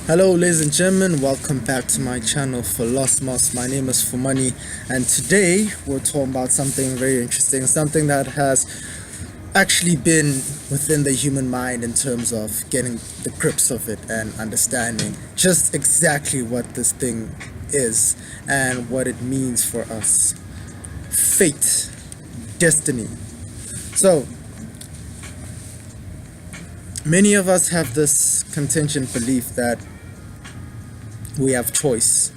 Hello ladies and gentlemen, welcome back to my channel for Lost Moss. My name is Fumani, and today we're talking about something very interesting, something that has actually been within the human mind in terms of getting the grips of it and understanding just exactly what this thing is and what it means for us. Fate, destiny. So many of us have this contingent belief that we have choice,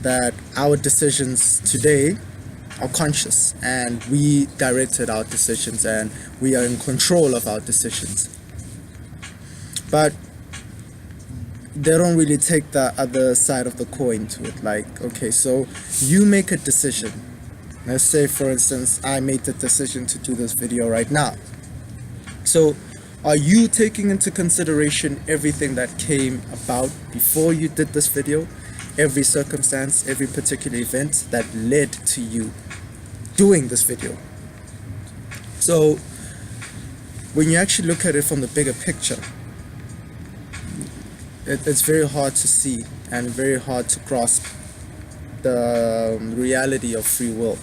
that our decisions today are conscious and we directed our decisions and we are in control of our decisions. But they don't really take the other side of the coin to it. Like, okay, so you make a decision. Let's say, for instance, I made the decision to do this video right now. So are you taking into consideration everything that came about before you did this video? Every circumstance, every particular event that led to you doing this video? So when you actually look at it from the bigger picture, it's very hard to see and very hard to grasp the reality of free will.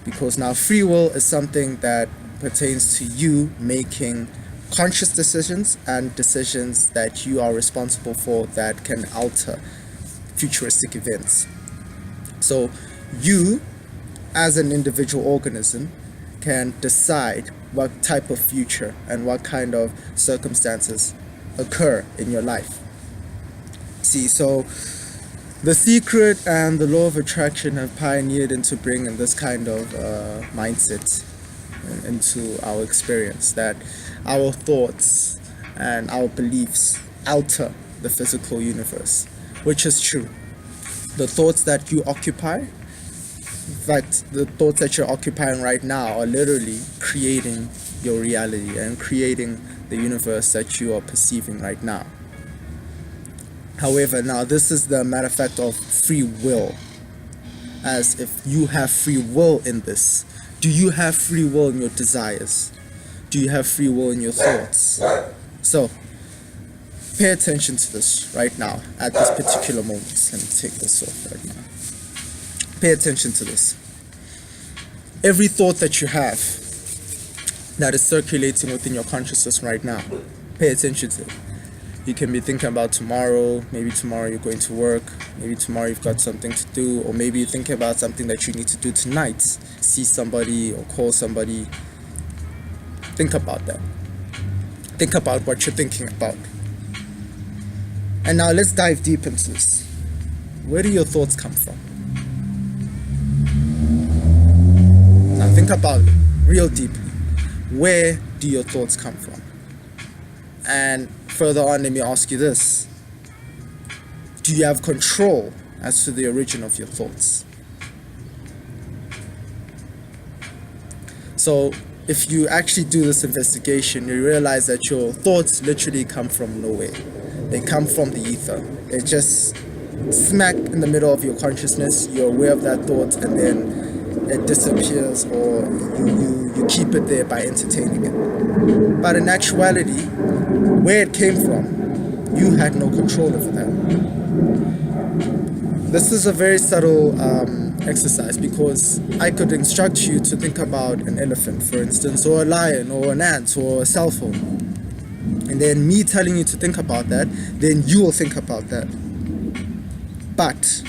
Because now free will is something that pertains to you making conscious decisions and decisions that you are responsible for that can alter futuristic events. So you, as an individual organism, can decide what type of future and what kind of circumstances occur in your life. See, so The Secret and the Law of Attraction have pioneered into bringing this kind of mindset into our experience, that our thoughts and our beliefs alter the physical universe, which is true. The thoughts that you occupy, in fact, the thoughts that you're occupying right now are literally creating your reality and creating the universe that you are perceiving right now. However, now this is the matter of fact of free will, as if you have free will in this. Do you have free will in your desires? Do you have free will in your thoughts? So, pay attention to this right now, at this particular moment. Let me take this off right now. Pay attention to this. Every thought that you have that is circulating within your consciousness right now, pay attention to it. You can be thinking about tomorrow, maybe tomorrow you're going to work, maybe tomorrow you've got something to do, or maybe you're thinking about something that you need to do tonight, see somebody or call somebody. Think about that. Think about what you're thinking about. And now let's dive deep into this. Where do your thoughts come from? Now think about it real deeply. Where do your thoughts come from? And further on, let me ask you this. Do you have control as to the origin of your thoughts? So if you actually do this investigation, you realize that your thoughts literally come from nowhere. They come from the ether. They just smack in the middle of your consciousness. You're aware of that thought, and then it disappears, or you keep it there by entertaining it. But in actuality, where it came from, you had no control over that. This is a very subtle exercise, because I could instruct you to think about an elephant, for instance, or a lion, or an ant, or a cell phone. And then me telling you to think about that, then you will think about that. But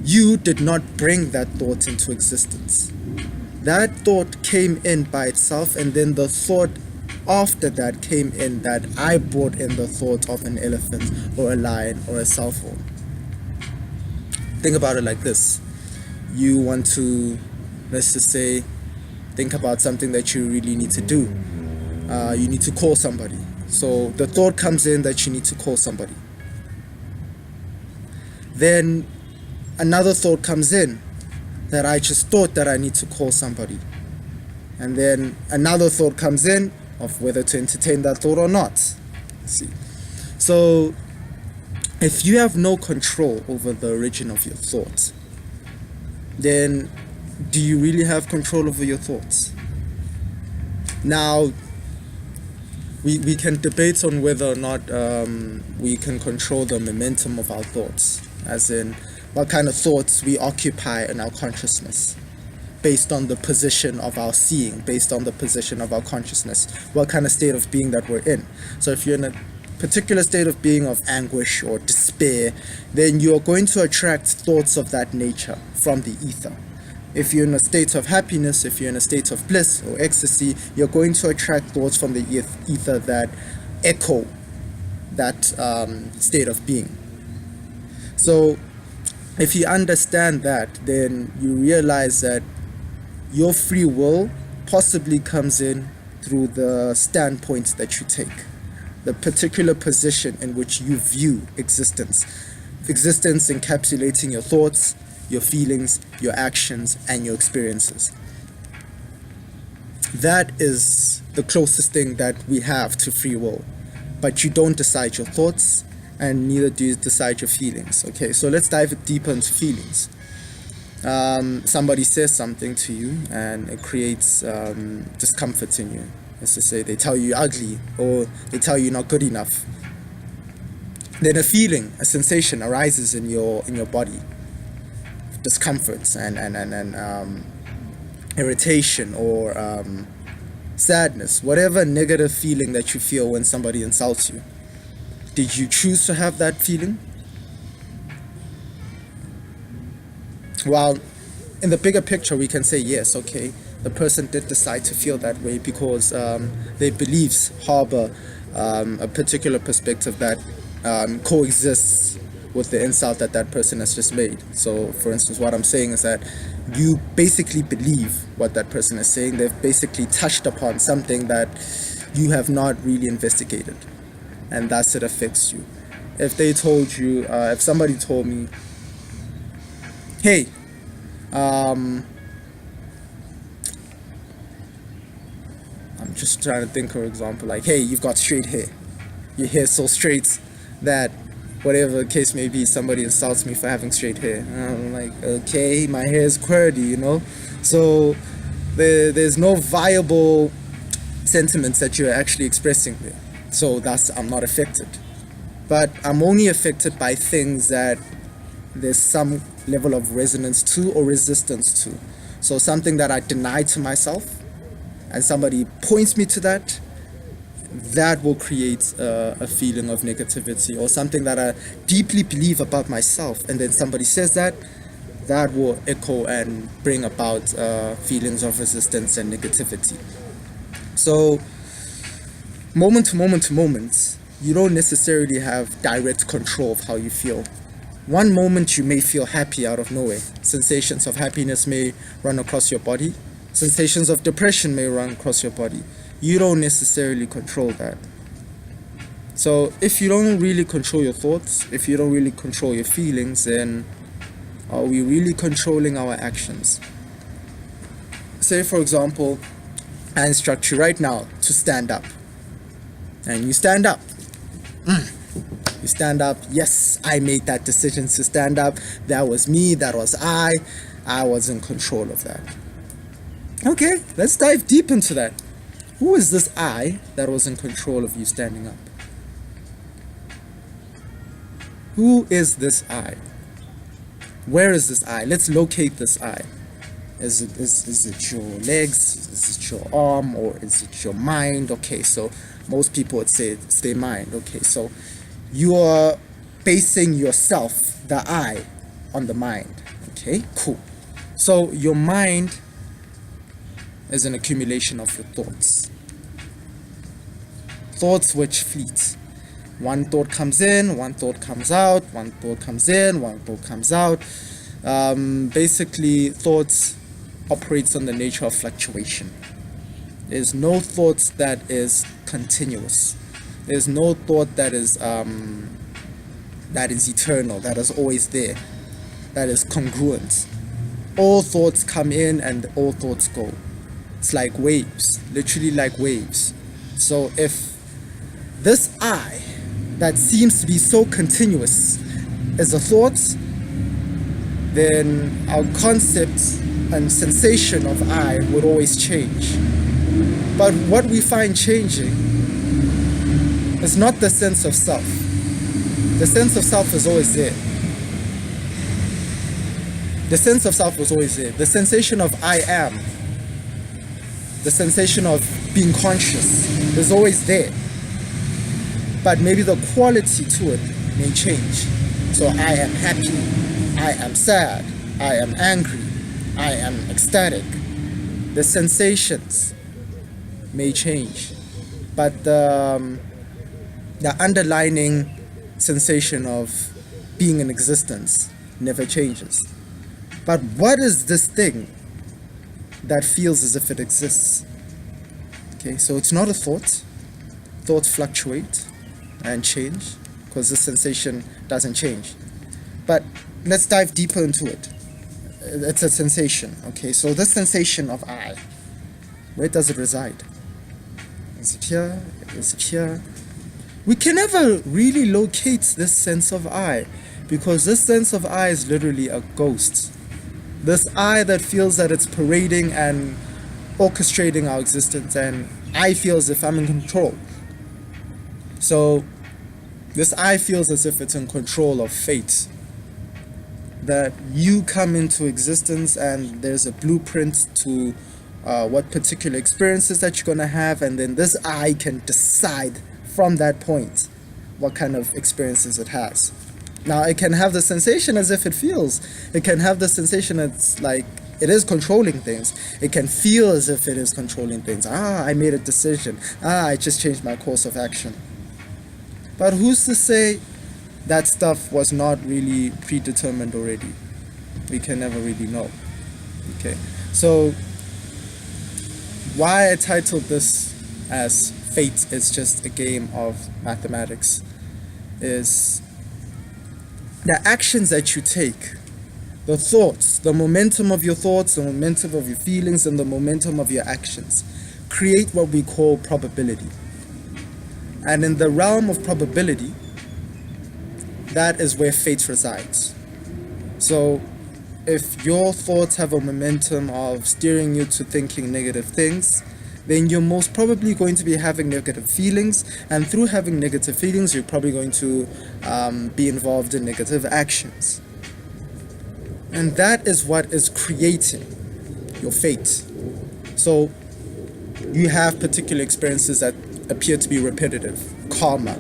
you did not bring that thought into existence. That thought came in by itself, and then the thought after that came in, that I brought in the thought of an elephant or a lion or a cell phone. Think about it like this. You want to, let's just say, think about something that you really need to do. You need to call somebody. So the thought comes in that you need to call somebody. Then another thought comes in that I just thought that I need to call somebody. And then another thought comes in of whether to entertain that thought or not. See. So if you have no control over the origin of your thoughts, then do you really have control over your thoughts? Now, we can debate on whether or not we can control the momentum of our thoughts, as in what kind of thoughts we occupy in our consciousness, based on the position of our seeing, based on the position of our consciousness, what kind of state of being that we're in. So if you're in a particular state of being of anguish or despair, then you're going to attract thoughts of that nature from the ether. If you're in a state of happiness, if you're in a state of bliss or ecstasy, you're going to attract thoughts from the ether that echo that state of being. So if you understand that, then you realize that your free will possibly comes in through the standpoint that you take, the particular position in which you view existence. Existence encapsulating your thoughts, your feelings, your actions, and your experiences. That is the closest thing that we have to free will. But you don't decide your thoughts, and neither do you decide your feelings. Okay, so let's dive deeper into feelings. Somebody says something to you, and it creates discomfort in you. Let's just say they tell you you're ugly, or they tell you you're not good enough. Then a feeling, a sensation arises in your body. Discomfort and irritation or sadness, whatever negative feeling that you feel when somebody insults you. Did you choose to have that feeling? Well, in the bigger picture, we can say yes, okay, the person did decide to feel that way because their beliefs harbor a particular perspective that coexists with the insult that that person has just made. So, for instance, what I'm saying is that you basically believe what that person is saying. They've basically touched upon something that you have not really investigated, and thus it affects you. If they told you, if somebody told me, hey, I'm just trying to think of an example, like, hey, you've got straight hair. Your hair's so straight that whatever the case may be, somebody insults me for having straight hair. And I'm like, okay, my hair is curly, you know? So there's no viable sentiments that you're actually expressing there. So I'm not affected. But I'm only affected by things that there's some level of resonance to or resistance to. So something that I deny to myself, and somebody points me to that, that will create a feeling of negativity, or something that I deeply believe about myself, and then somebody says that will echo and bring about feelings of resistance and negativity. So moment to moment, you don't necessarily have direct control of how you feel. One moment you may feel happy out of nowhere. Sensations of happiness may run across your body. Sensations of depression may run across your body. You don't necessarily control that. So if you don't really control your thoughts, if you don't really control your feelings, then are we really controlling our actions? Say, for example, I instruct you right now to stand up. And you stand up. You stand up. Yes, I made that decision to stand up. That was me. That was I. I was in control of that. Okay, let's dive deep into that. Who is this I that was in control of you standing up? Who is this I? Where is this I? Let's locate this I. Is it your legs? Is it your arm? Or is it your mind? Okay, so most people would say it's their mind. Okay, so you are basing yourself, the I, on the mind. Okay, cool. So your mind is an accumulation of your thoughts. Thoughts which fleet. One thought comes in, one thought comes out, one thought comes in, one thought comes out. Basically, thoughts operates on the nature of fluctuation. There's no thought that is continuous. There's no thought that is eternal, that is always there, that is congruent. All thoughts come in and all thoughts go. It's like waves, literally like waves. So if this I that seems to be so continuous is a thought, then our concept and sensation of I would always change. But what we find changing is not the sense of self. The sense of self is always there. The sense of self was always there. The sensation of I am, the sensation of being conscious is always there. But maybe the quality to it may change. So I am happy, I am sad, I am angry, I am ecstatic. The sensations may change, but the underlying sensation of being in existence never changes. But what is this thing that feels as if it exists? Okay, so it's not a thought. Thoughts fluctuate and change because the sensation doesn't change. But let's dive deeper into it. It's a sensation. Okay, so this sensation of I, where does it reside? Is it here? Is it here? We can never really locate this sense of I, because this sense of I is literally a ghost. This I that feels that it's parading and orchestrating our existence, and I feel as if I'm in control. So this I feels as if it's in control of fate. That you come into existence and there's a blueprint to what particular experiences that you're going to have, and then this I can decide from that point what kind of experiences it has. Now it can have the sensation as if it feels. It can have the sensation it's like it is controlling things. It can feel as if it is controlling things. I made a decision. I just changed my course of action. But who's to say that stuff was not really predetermined already? We can never really know. Okay, so why I titled this as Fate is Just a Game of Mathematics is the actions that you take, the thoughts, the momentum of your thoughts, the momentum of your feelings, and the momentum of your actions create what we call probability. And in the realm of probability, that is where fate resides. So if your thoughts have a momentum of steering you to thinking negative things, then you're most probably going to be having negative feelings, and through having negative feelings, you're probably going to be involved in negative actions. And that is what is creating your fate. So you have particular experiences that appear to be repetitive, karma,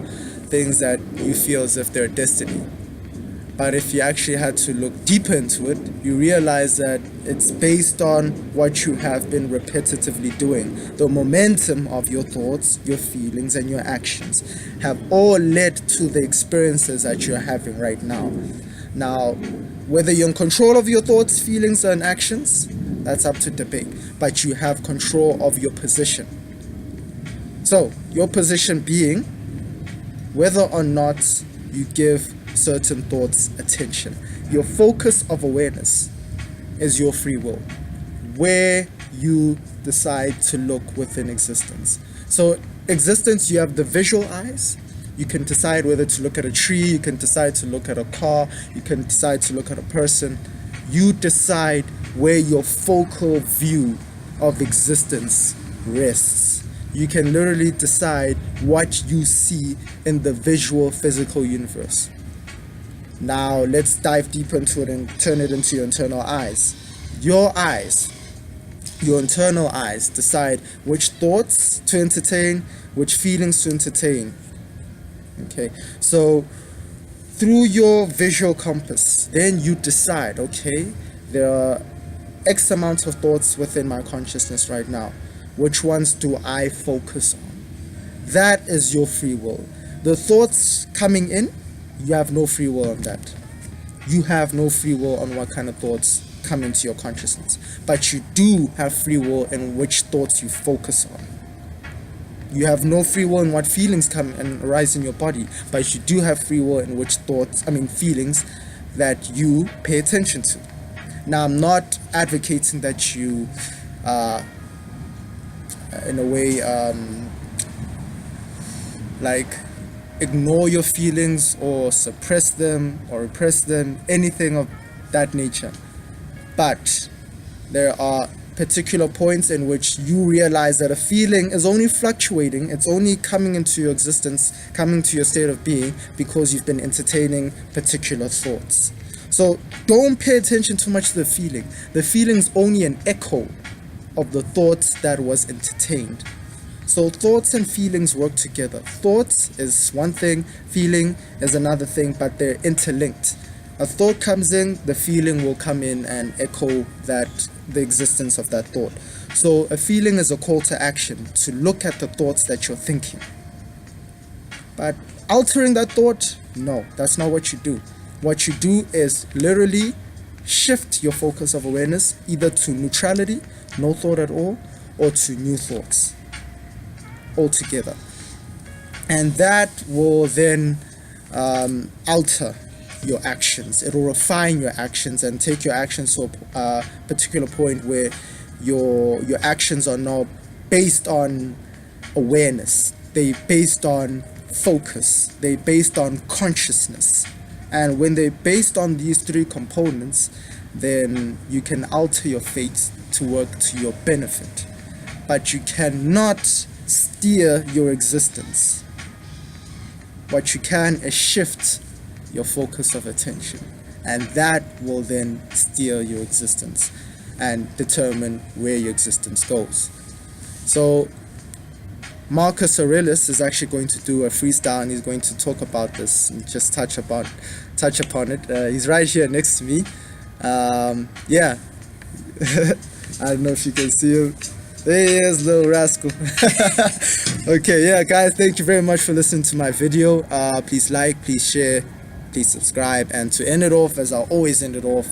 things that you feel as if they're destiny. But if you actually had to look deeper into it, you realize that it's based on what you have been repetitively doing. The momentum of your thoughts, your feelings, and your actions have all led to the experiences that you're having right now. Now, whether you're in control of your thoughts, feelings, and actions, that's up to debate. But you have control of your position. So, your position being whether or not you give certain thoughts attention. Your focus of awareness is your free will, where you decide to look within existence. So existence, you have the visual eyes. You can decide whether to look at a tree, you can decide to look at a car, you can decide to look at a person. You decide where your focal view of existence rests. You can literally decide what you see in the visual physical universe. Now let's dive deeper into it and turn it into your internal eyes. Your eyes, your internal eyes decide which thoughts to entertain, which feelings to entertain. Okay, so through your visual compass, then you decide, okay, there are X amount of thoughts within my consciousness right now. Which ones do I focus on? That is your free will. The thoughts coming in, you have no free will on that. You have no free will on what kind of thoughts come into your consciousness. But you do have free will in which thoughts you focus on. You have no free will in what feelings come and arise in your body. But you do have free will in which feelings that you pay attention to. Now, I'm not advocating that you, in a way, ignore your feelings or suppress them or repress them, anything of that nature. But there are particular points in which you realize that a feeling is only fluctuating, it's only coming into your existence, coming to your state of being because you've been entertaining particular thoughts. So don't pay attention too much to the feeling. The feeling is only an echo of the thoughts that was entertained. So thoughts and feelings work together. Thoughts is one thing, feeling is another thing, but they're interlinked. A thought comes in, the feeling will come in and echo the existence of that thought. So a feeling is a call to action, to look at the thoughts that you're thinking. But altering that thought, no, that's not what you do. What you do is literally shift your focus of awareness either to neutrality, no thought at all, or to new thoughts altogether. And that will then alter your actions. It will refine your actions and take your actions to a particular point where your actions are now based on awareness. They're based on focus. They're based on consciousness. And when they're based on these three components, then you can alter your fate to work to your benefit. But you cannot steer your existence. What you can is shift your focus of attention, and that will then steer your existence and determine where your existence goes. So Marcus Aurelius is actually going to do a freestyle, and he's going to talk about this and just touch upon it. He's right here next to me. Yeah. I don't know if you can see him. There he is, little rascal. Okay, yeah, guys, thank you very much for listening to my video. Please like, please share, please subscribe. And to end it off, as I always end it off,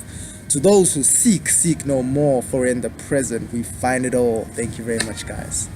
to those who seek no more, for in the present we find it all. Thank you very much, guys.